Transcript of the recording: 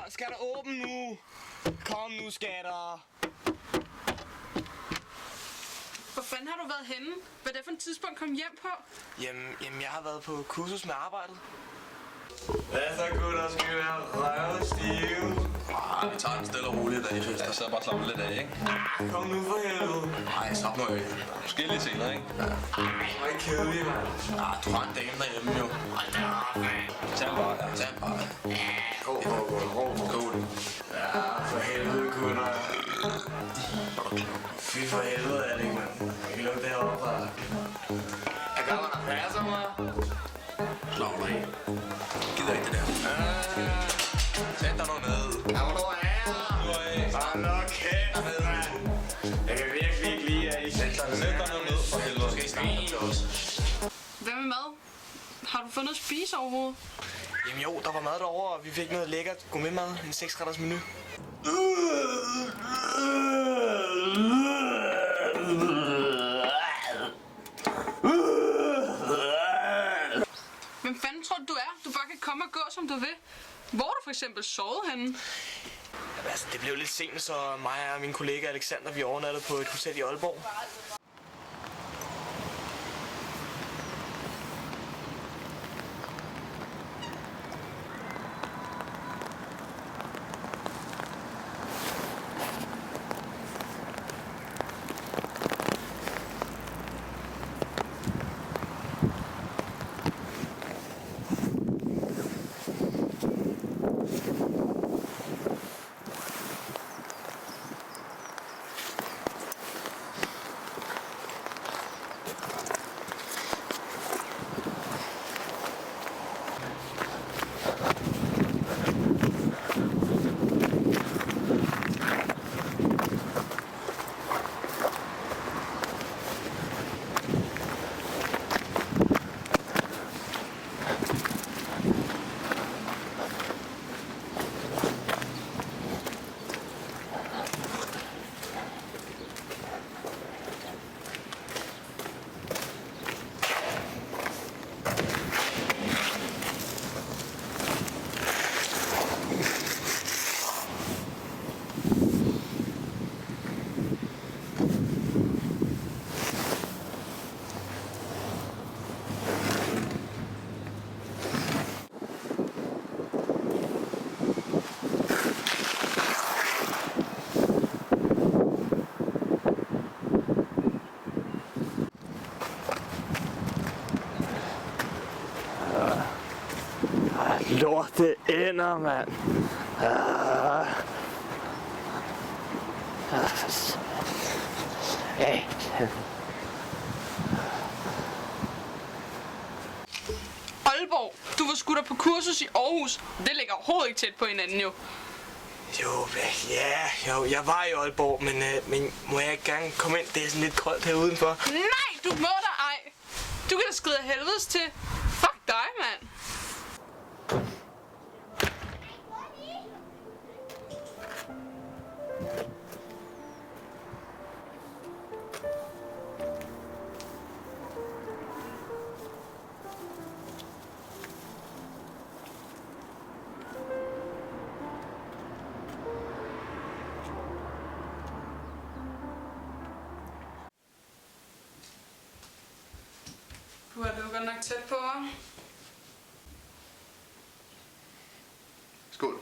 Skatter, åbn nu! Kom nu, skatter! Hvor fanden har du været henne? Hvad er det for et tidspunkt kom hjem på? Jamen, jeg har været på kursus med arbejdet. Hvad så, gutter? Skal vi være røvstive? Vi tager den stille og roligt i dag, synes jeg. Der sidder bare og slapper lidt af, ikke? Kom nu for helvede. Nej, slap nu af. Forskellige scener, ikke? Hvor er I kedelige, mand. Du har en dame derhjemme, jo. Tag en bare, ja. Tag en bare. Skål. Ja, for helvede, gutter. Fy for helvede, Alec, mand. Jeg kan lukke det her op, fra. Jeg gør, hvad der passer mig. Slap dig af. Gider ikke det der. Sæt dig nu ned. Ja, hvor du er her. Hold nu kæft, mand. Jeg kan virkelig ikke lide, at I Sæt dig nu ned, for helvede. Skal I snakke til os? Hvad med mad? Har du fået noget at spise overhovedet? Jamen jo, der var mad derovre, og vi fik noget lækkert gourmetmad. En 6-retters menu. Hvem fanden tror du er? Du bare kan komme og gå, som du vil. Hvor har du for eksempel sovet henne? Jamen, altså, det blev lidt sent, så mig og min kollega Alexander, vi overnattede på et hotel i Aalborg. Lorte ender, mand. Aalborg, du var sgu da på kursus i Aarhus. Det ligger overhovedet ikke tæt på hinanden jo. Jo, jeg var i Aalborg, men må jeg ikke gerne komme ind? Det er sådan lidt koldt her udenfor. Nej, du må da ej. Du kan da skride af helvedes til. Fuck dig, mand. Du er jo godt nok tæt på, hva'? Skål.